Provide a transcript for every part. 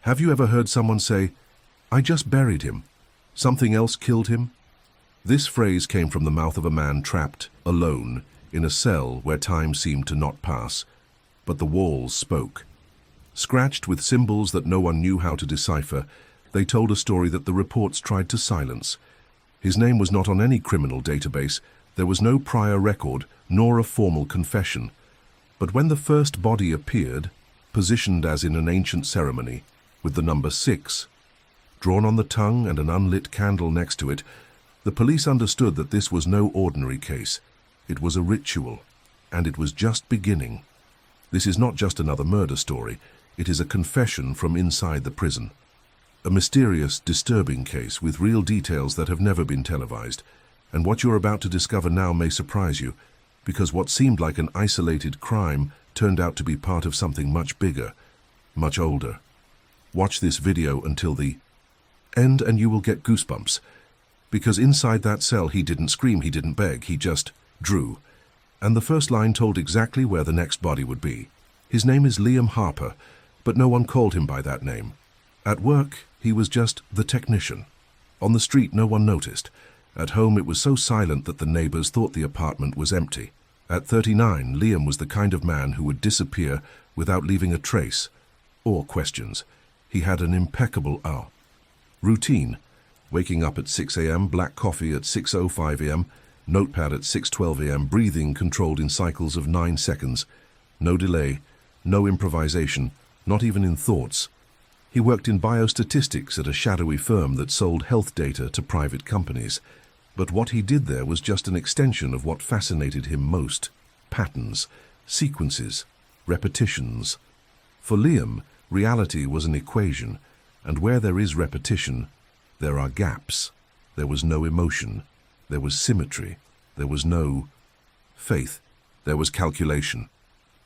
Have you ever heard someone say, "I just buried him. Something else killed him"? This phrase came from the mouth of a man trapped, alone, in a cell where time seemed to not pass, but the walls spoke. Scratched with symbols that no one knew how to decipher, they told a story that the reports tried to silence. His name was not on any criminal database, there was no prior record, nor a formal confession. But when the first body appeared, positioned as in an ancient ceremony, with the number 6, drawn on the tongue and an unlit candle next to it, the police understood that this was no ordinary case. It was a ritual, and it was just beginning. This is not just another murder story, it is a confession from inside the prison. A mysterious, disturbing case with real details that have never been televised. And what you're about to discover now may surprise you, because what seemed like an isolated crime turned out to be part of something much bigger, much older. Watch this video until the end and you will get goosebumps. Because inside that cell he didn't scream, he didn't beg, he just drew. And the first line told exactly where the next body would be. His name is Liam Harper, but no one called him by that name. At work, he was just the technician. On the street, no one noticed. At home, it was so silent that the neighbors thought the apartment was empty. At 39, Liam was the kind of man who would disappear without leaving a trace or questions. He had an impeccable routine. Waking up at 6 a.m., black coffee at 6:05 a.m., notepad at 6:12 a.m., breathing controlled in cycles of 9 seconds. No delay, no improvisation, not even in thoughts. He worked in biostatistics at a shadowy firm that sold health data to private companies. But what he did there was just an extension of what fascinated him most: patterns, sequences, repetitions. For Liam, reality was an equation, and where there is repetition, there are gaps. There was no emotion. There was symmetry. There was no faith. There was calculation.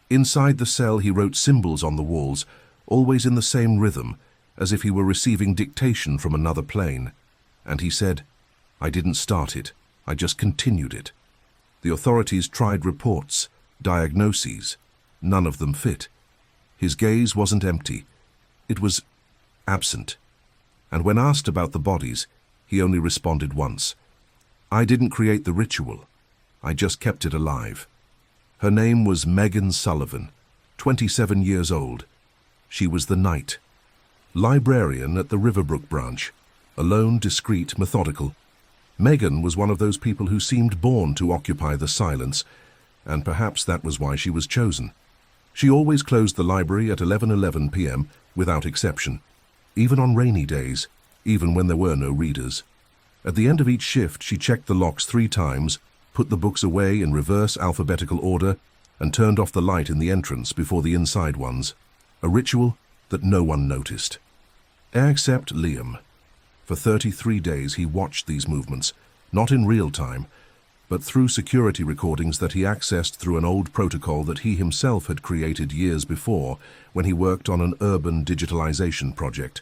Inside the cell, he wrote symbols on the walls, always in the same rhythm, as if he were receiving dictation from another plane. And he said, "I didn't start it. I just continued it." The authorities tried reports, diagnoses. None of them fit. His gaze wasn't empty. It was absent. And when asked about the bodies, he only responded once. "I didn't create the ritual. I just kept it alive." Her name was Megan Sullivan, 27 years old. She was the night librarian at the Riverbrook branch, alone, discreet, methodical. Megan was one of those people who seemed born to occupy the silence, and perhaps that was why she was chosen. She always closed the library at 11:11 p.m. without exception, even on rainy days, even when there were no readers. At the end of each shift, she checked the locks 3 times, put the books away in reverse alphabetical order, and turned off the light in the entrance before the inside ones. A ritual that no one noticed. Except Liam. For 33 days he watched these movements, not in real time, but through security recordings that he accessed through an old protocol that he himself had created years before when he worked on an urban digitalization project.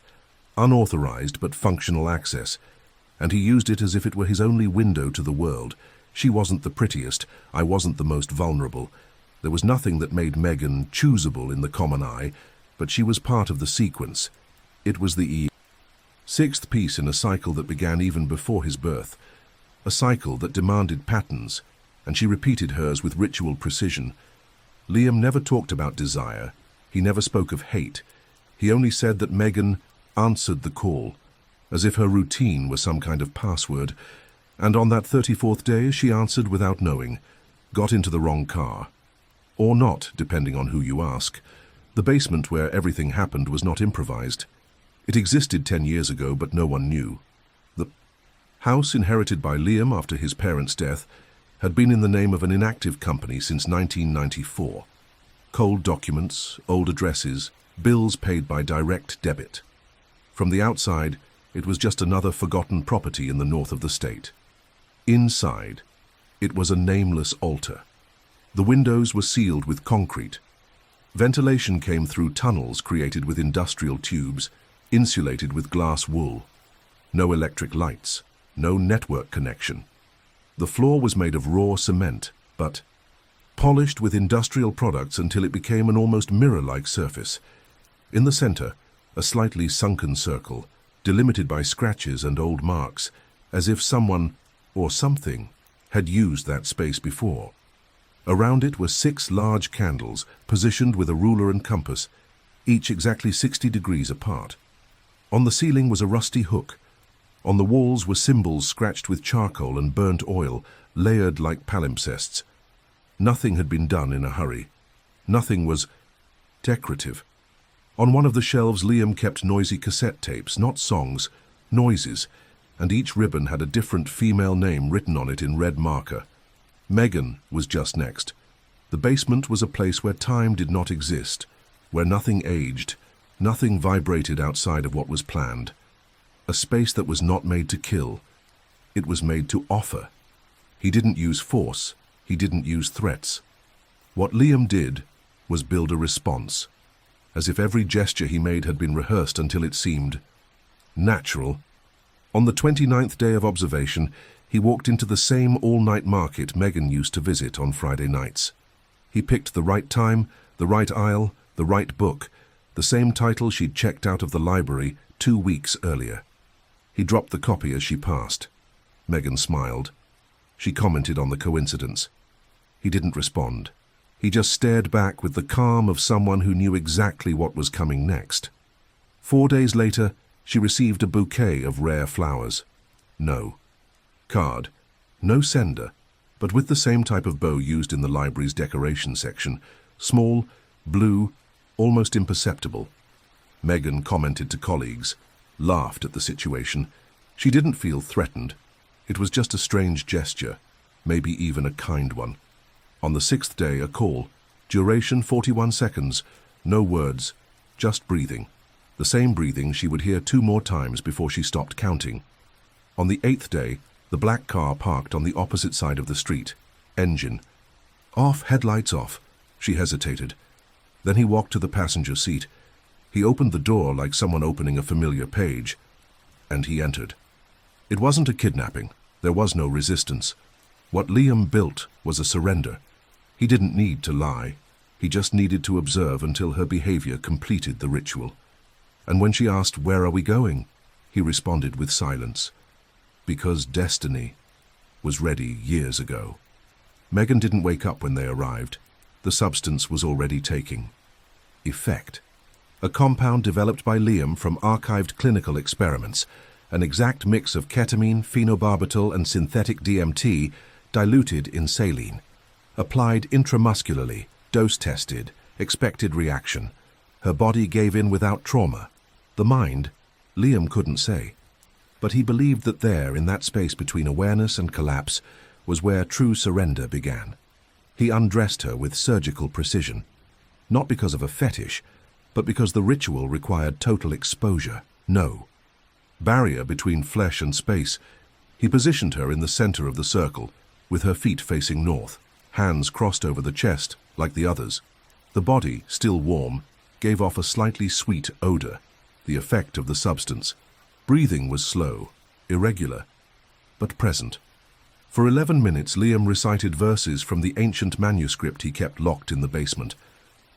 Unauthorized but functional access. And he used it as if it were his only window to the world. She wasn't the prettiest, I wasn't the most vulnerable. There was nothing that made Megan choosable in the common eye, but she was part of the sequence. It was the sixth piece in a cycle that began even before his birth. A cycle that demanded patterns, and she repeated hers with ritual precision. Liam never talked about desire. He never spoke of hate. He only said that Megan answered the call, as if her routine was some kind of password. And on that 34th day, she answered without knowing, got into the wrong car. Or not, depending on who you ask. The basement where everything happened was not improvised. It existed 10 years ago, but no one knew. The house, inherited by Liam after his parents' death, had been in the name of an inactive company since 1994. Cold documents, old addresses, bills paid by direct debit. From the outside, it was just another forgotten property in the north of the state. Inside, it was a nameless altar. The windows were sealed with concrete. Ventilation came through tunnels created with industrial tubes, insulated with glass wool. No electric lights, no network connection. The floor was made of raw cement, but polished with industrial products until it became an almost mirror-like surface. In the center, a slightly sunken circle, delimited by scratches and old marks, as if someone, or something, had used that space before. Around it were 6 large candles, positioned with a ruler and compass, each exactly 60 degrees apart. On the ceiling was a rusty hook. On the walls were symbols scratched with charcoal and burnt oil, layered like palimpsests. Nothing had been done in a hurry. Nothing was decorative. On one of the shelves, Liam kept noisy cassette tapes, not songs, noises, and each ribbon had a different female name written on it in red marker. Megan was just next. The basement was a place where time did not exist, where nothing aged, nothing vibrated outside of what was planned. A space that was not made to kill. It was made to offer. He didn't use force. He didn't use threats. What Liam did was build a response, as if every gesture he made had been rehearsed until it seemed natural. On the 29th day of observation, he walked into the same all-night market Megan used to visit on Friday nights. He picked the right time, the right aisle, the right book, the same title she'd checked out of the library 2 weeks earlier. He dropped the copy as she passed. Megan smiled. She commented on the coincidence. He didn't respond. He just stared back with the calm of someone who knew exactly what was coming next. 4 days later, she received a bouquet of rare flowers. No card, no sender, but with the same type of bow used in the library's decoration section, small, blue, almost imperceptible. Megan commented to colleagues, laughed at the situation. She didn't feel threatened. It was just a strange gesture, maybe even a kind one. On the 6th day, a call, duration 41 seconds, no words, just breathing. The same breathing she would hear 2 more times before she stopped counting. On the 8th day, the black car parked on the opposite side of the street. Engine off, headlights off. She hesitated. Then he walked to the passenger seat. He opened the door like someone opening a familiar page, and he entered. It wasn't a kidnapping. There was no resistance. What Liam built was a surrender. He didn't need to lie. He just needed to observe until her behavior completed the ritual. And when she asked, "Where are we going?" he responded with silence. Because destiny was ready years ago. Megan didn't wake up when they arrived. The substance was already taking effect. A compound developed by Liam from archived clinical experiments, an exact mix of ketamine, phenobarbital, and synthetic DMT diluted in saline. Applied intramuscularly, dose-tested, expected reaction. Her body gave in without trauma. The mind, Liam couldn't say. But he believed that there, in that space between awareness and collapse, was where true surrender began. He undressed her with surgical precision, not because of a fetish, but because the ritual required total exposure. No barrier between flesh and space. He positioned her in the center of the circle, with her feet facing north, hands crossed over the chest, like the others. The body, still warm, gave off a slightly sweet odor, the effect of the substance. Breathing was slow, irregular, but present. For 11 minutes, Liam recited verses from the ancient manuscript he kept locked in the basement,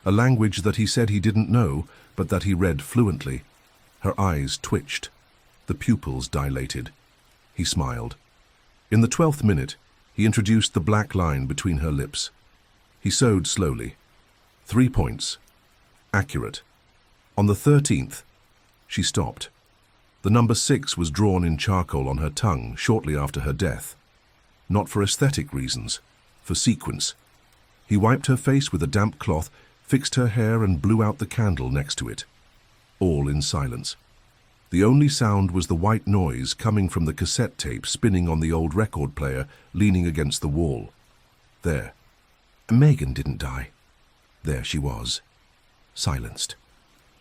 a language that he said he didn't know, but that he read fluently. Her eyes twitched. The pupils dilated. He smiled. In the 12th minute, he introduced the black line between her lips. He sewed slowly. 3 points. Accurate. On the 13th, she stopped. The number 6 was drawn in charcoal on her tongue shortly after her death. Not for aesthetic reasons, for sequence. He wiped her face with a damp cloth, fixed her hair and blew out the candle next to it. All in silence. The only sound was the white noise coming from the cassette tape spinning on the old record player leaning against the wall. There. Megan didn't die. There she was, silenced.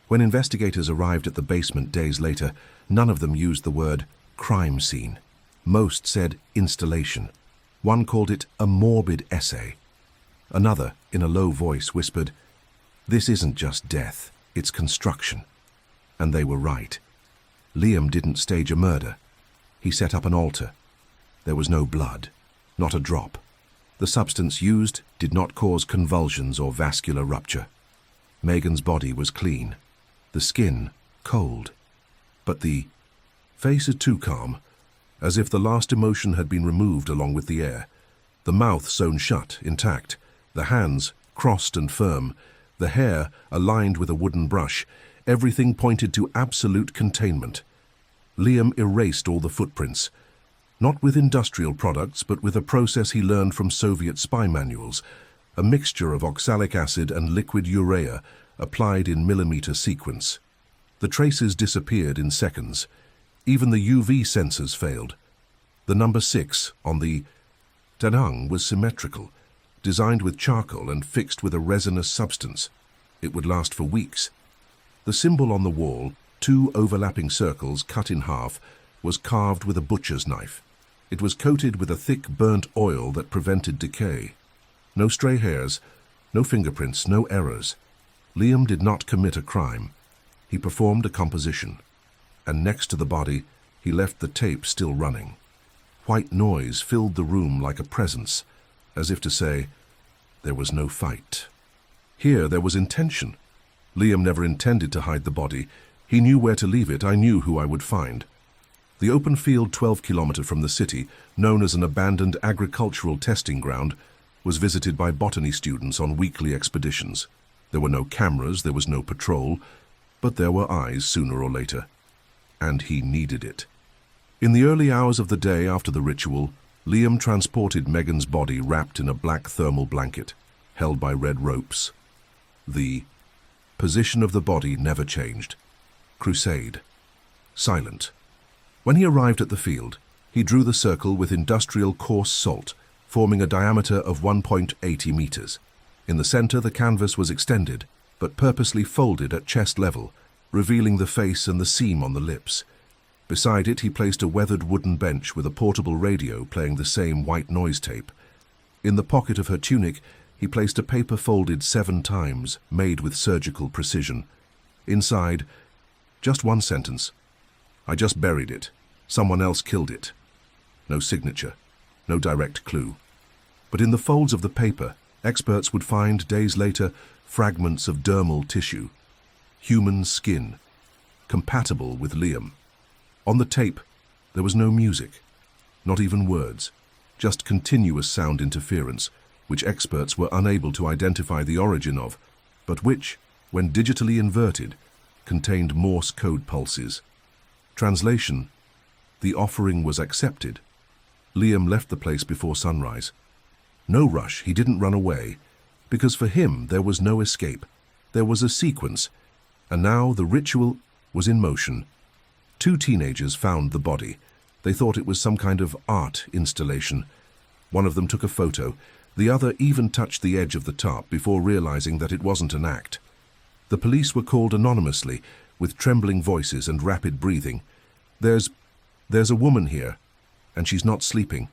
When investigators arrived at the basement days later, none of them used the word crime scene. Most said installation. One called it a morbid essay. Another, in a low voice, whispered, "This isn't just death, it's construction." And they were right. Liam didn't stage a murder. He set up an altar. There was no blood, not a drop. The substance used did not cause convulsions or vascular rupture. Megan's body was clean. The skin cold. But the face is too calm, as if the last emotion had been removed along with the air. The mouth sewn shut, intact, the hands crossed and firm, the hair aligned with a wooden brush. Everything pointed to absolute containment. Liam erased all the footprints, not with industrial products, but with a process he learned from Soviet spy manuals, a mixture of oxalic acid and liquid urea applied in millimeter sequence. The traces disappeared in seconds. Even the UV sensors failed. The number 6 on the Danang was symmetrical, designed with charcoal and fixed with a resinous substance. It would last for weeks. The symbol on the wall, 2 overlapping circles cut in half, was carved with a butcher's knife. It was coated with a thick burnt oil that prevented decay. No stray hairs, no fingerprints, no errors. Liam did not commit a crime. He performed a composition. And next to the body, he left the tape still running. White noise filled the room like a presence, as if to say, there was no fight. Here there was intention. Liam never intended to hide the body. He knew where to leave it. I knew who I would find. The open field 12 kilometers from the city, known as an abandoned agricultural testing ground, was visited by botany students on weekly expeditions. There were no cameras, there was no patrol, but there were eyes sooner or later. And he needed it. In the early hours of the day after the ritual, Liam transported Megan's body wrapped in a black thermal blanket, held by red ropes. The position of the body never changed. Crusade. Silent. When he arrived at the field, he drew the circle with industrial coarse salt, forming a diameter of 1.80 meters. In the center, the canvas was extended, but purposely folded at chest level, revealing the face and the seam on the lips. Beside it, he placed a weathered wooden bench with a portable radio playing the same white noise tape. In the pocket of her tunic, he placed a paper folded 7 times, made with surgical precision. Inside, just one sentence. I just buried it. Someone else killed it. No signature, no direct clue. But in the folds of the paper, experts would find, days later, fragments of dermal tissue. Human skin, compatible with Liam. On the tape, there was no music, not even words, just continuous sound interference, which experts were unable to identify the origin of, but which, when digitally inverted, contained Morse code pulses. Translation: the offering was accepted. Liam left the place before sunrise. No rush, he didn't run away, because for him there was no escape. There was a sequence, and now the ritual was in motion. 2 teenagers found the body. They thought it was some kind of art installation. One of them took a photo. The other even touched the edge of the tarp before realizing that it wasn't an act. The police were called anonymously, with trembling voices and rapid breathing. There's a woman here, and she's not sleeping.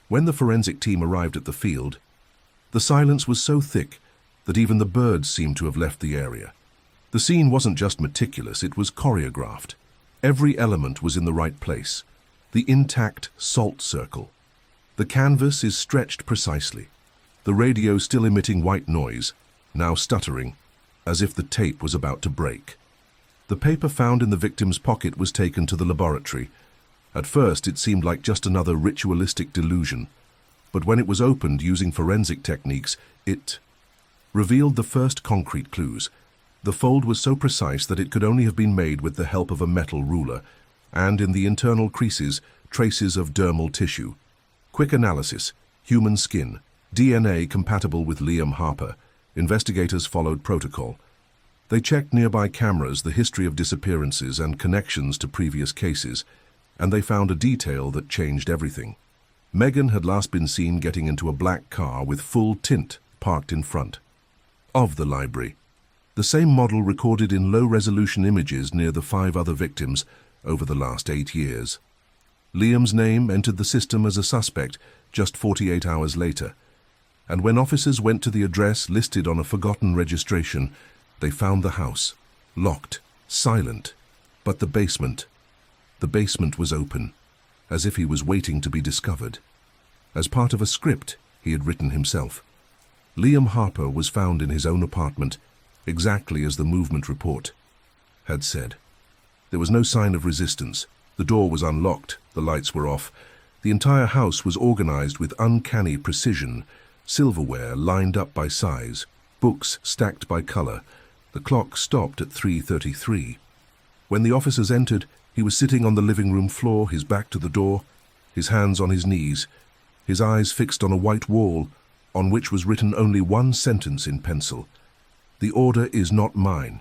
When the forensic team arrived at the field, the silence was so thick that even the birds seemed to have left the area. The scene wasn't just meticulous, it was choreographed. Every element was in the right place. The intact salt circle. The canvas is stretched precisely. The radio still emitting white noise, now stuttering, as if the tape was about to break. The paper found in the victim's pocket was taken to the laboratory. At first, it seemed like just another ritualistic delusion. But when it was opened using forensic techniques, it revealed the first concrete clues. The fold was so precise that it could only have been made with the help of a metal ruler, and in the internal creases, traces of dermal tissue. Quick analysis: human skin, DNA compatible with Liam Harper. Investigators followed protocol. They checked nearby cameras, the history of disappearances and connections to previous cases, and they found a detail that changed everything. Megan had last been seen getting into a black car with full tint parked in front of the library. The same model recorded in low-resolution images near the 5 other victims over the last 8 years. Liam's name entered the system as a suspect just 48 hours later, and when officers went to the address listed on a forgotten registration, they found the house, locked, silent, but the basement was open, as if he was waiting to be discovered. As part of a script he had written himself. Liam Harper was found in his own apartment, exactly as the movement report had said. There was no sign of resistance. The door was unlocked, the lights were off. The entire house was organized with uncanny precision, silverware lined up by size, books stacked by color. The clock stopped at 3:33. When the officers entered, he was sitting on the living room floor, his back to the door, his hands on his knees, his eyes fixed on a white wall on which was written only one sentence in pencil. "The order is not mine,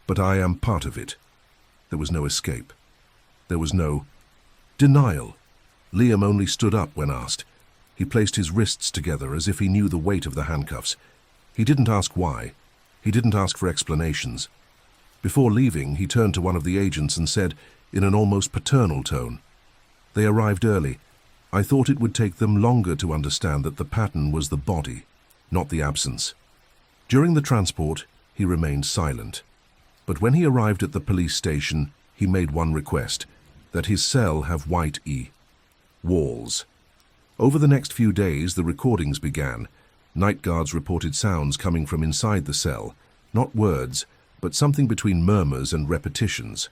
but I am part of it." There was no escape. There was no denial. Liam only stood up when asked. He placed his wrists together as if he knew the weight of the handcuffs. He didn't ask why. He didn't ask for explanations. Before leaving, he turned to one of the agents and said, in an almost paternal tone, "They arrived early. I thought it would take them longer to understand that the pattern was the body, not the absence." During the transport, he remained silent. But when he arrived at the police station, he made one request, that his cell have white walls. Over the next few days, the recordings began. Night guards reported sounds coming from inside the cell, not words, but something between murmurs and repetitions.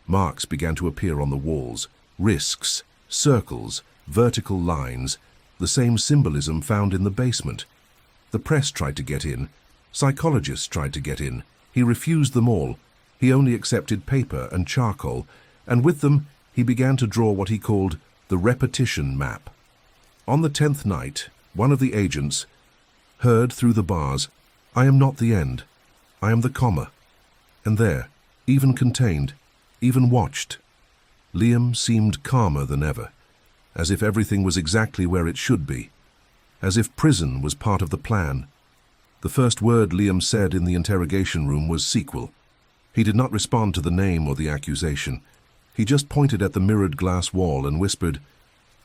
Marks began to appear on the walls, risks, circles, vertical lines, the same symbolism found in the basement. The press tried to get in. Psychologists tried to get in. He refused them all. He only accepted paper and charcoal, and with them he began to draw what he called the repetition map. On the 10th night, one of the agents heard through the bars, "I am not the end. I am the comma." And there, even contained, even watched, Liam seemed calmer than ever, as if everything was exactly where it should be, as if prison was part of the plan. The first word Liam said in the interrogation room was sequel. He did not respond to the name or the accusation. He just pointed at the mirrored glass wall and whispered,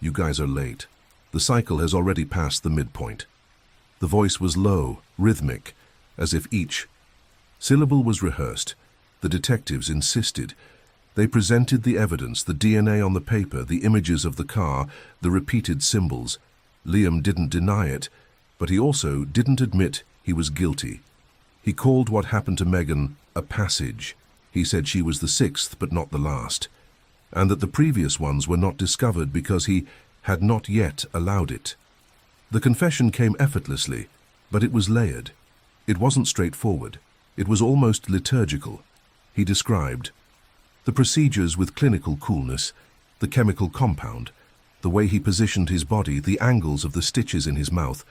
"You guys are late. The cycle has already passed the midpoint." The voice was low, rhythmic, as if each syllable was rehearsed. The detectives insisted. They presented the evidence, the DNA on the paper, the images of the car, the repeated symbols. Liam didn't deny it, but he also didn't admit he was guilty. He called what happened to Megan a passage. He said she was the sixth but not the last, and that the previous ones were not discovered because he had not yet allowed it. The confession came effortlessly, but it was layered. It wasn't straightforward. It was almost liturgical. He described the procedures with clinical coolness, the chemical compound, the way he positioned his body, the angles of the stitches in his mouth,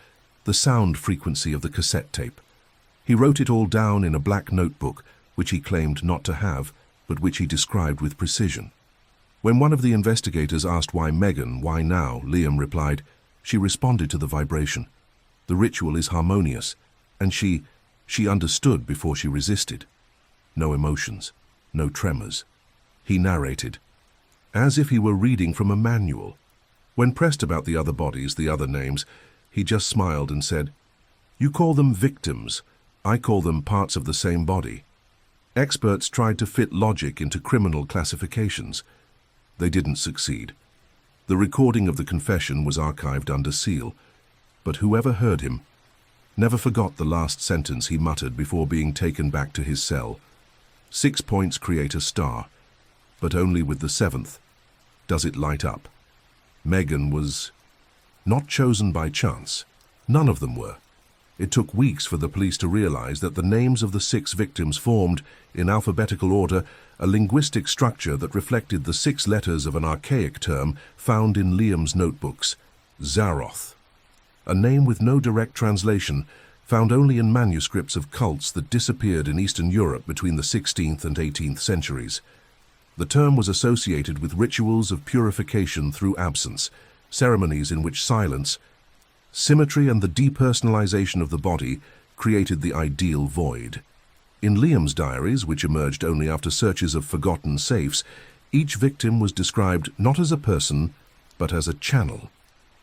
the sound frequency of the cassette tape. He wrote it all down in a black notebook, which he claimed not to have, but which he described with precision. When one of the investigators asked why Megan, why now, Liam replied, "She responded to the vibration. The ritual is harmonious, and she understood before she resisted." No emotions, no tremors. He narrated, as if he were reading from a manual. When pressed about the other bodies, the other names, he just smiled and said, "You call them victims. I call them parts of the same body." Experts tried to fit logic into criminal classifications. They didn't succeed. The recording of the confession was archived under seal, but whoever heard him never forgot the last sentence he muttered before being taken back to his cell. 6 points create a star, but only with the 7th does it light up. Megan was not chosen by chance. None of them were. It took weeks for the police to realize that the names of the 6 victims formed, in alphabetical order, a linguistic structure that reflected the 6 letters of an archaic term found in Liam's notebooks, Zaroth, a name with no direct translation, found only in manuscripts of cults that disappeared in Eastern Europe between the 16th and 18th centuries. The term was associated with rituals of purification through absence, ceremonies in which silence, symmetry and the depersonalization of the body created the ideal void. In Liam's diaries, which emerged only after searches of forgotten safes, each victim was described not as a person, but as a channel.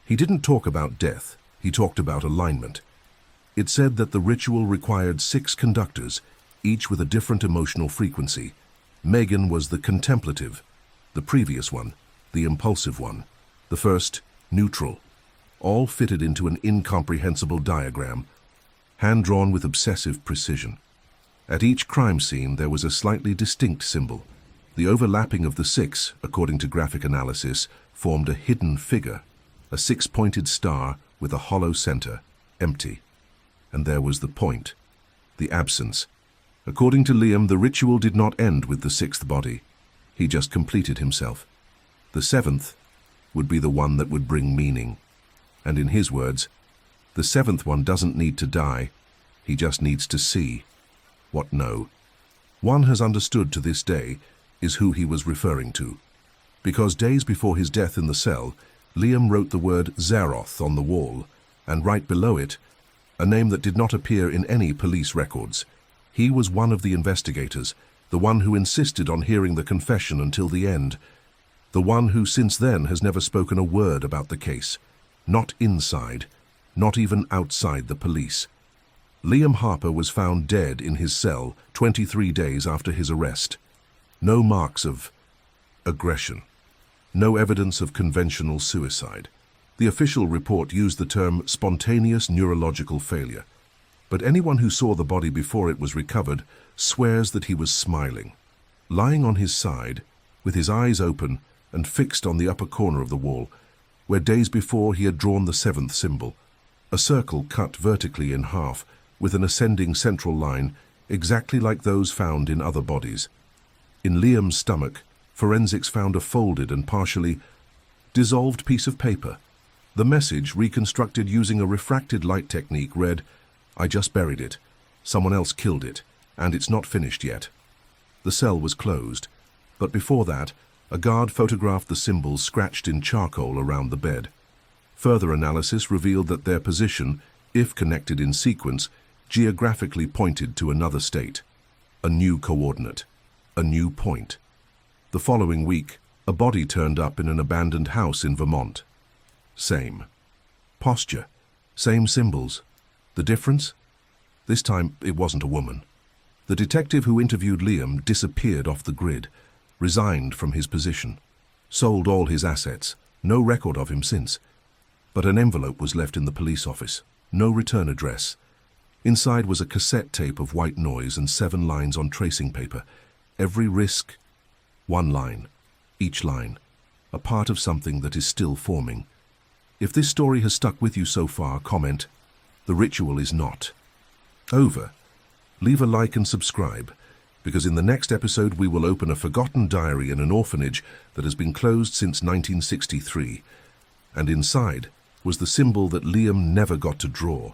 He didn't talk about death, he talked about alignment. It said that the ritual required 6 conductors, each with a different emotional frequency. Megan was the contemplative, the previous one, the impulsive one, the first, neutral, all fitted into an incomprehensible diagram, hand-drawn with obsessive precision. At each crime scene there was a slightly distinct symbol, The overlapping of the six, according to graphic analysis, formed a hidden figure, a six-pointed star with a hollow center, empty. And there was the point, the absence. According to Liam, the ritual did not end with the sixth body. He just completed himself. The seventh would be the one that would bring meaning. And in his words, the seventh one doesn't need to die, he just needs to see. What no one has understood to this day is who he was referring to. Because days before his death in the cell, Liam wrote the word Zaroth on the wall, and right below it, a name that did not appear in any police records. He was one of the investigators, the one who insisted on hearing the confession until the end, the one who since then has never spoken a word about the case. Not inside, not even outside the police. Liam Harper was found dead in his cell 23 days after his arrest. No marks of aggression. No evidence of conventional suicide. The official report used the term spontaneous neurological failure. But anyone who saw the body before it was recovered swears that he was smiling, lying on his side, with his eyes open and fixed on the upper corner of the wall, where days before he had drawn the seventh symbol, a circle cut vertically in half with an ascending central line exactly like those found in other bodies. In Liam's stomach, forensics found a folded and partially dissolved piece of paper. The message, reconstructed using a refracted light technique, read, "I just buried it. Someone else killed it, and it's not finished yet." The cell was closed, but before that, a guard photographed the symbols scratched in charcoal around the bed. Further analysis revealed that their position, if connected in sequence, geographically pointed to another state, a new coordinate, a new point. The following week, a body turned up in an abandoned house in Vermont. Same posture, same symbols. The difference? This time, it wasn't a woman. The detective who interviewed Liam disappeared off the grid, resigned from his position, sold all his assets, no record of him since. But an envelope was left in the police office, no return address. Inside was a cassette tape of white noise and 7 lines on tracing paper. Every risk, 1 line. Each line, a part of something that is still forming. If this story has stuck with you so far, comment, "The ritual is not over." Leave a like and subscribe, because in the next episode we will open a forgotten diary in an orphanage that has been closed since 1963. And inside was the symbol that Liam never got to draw.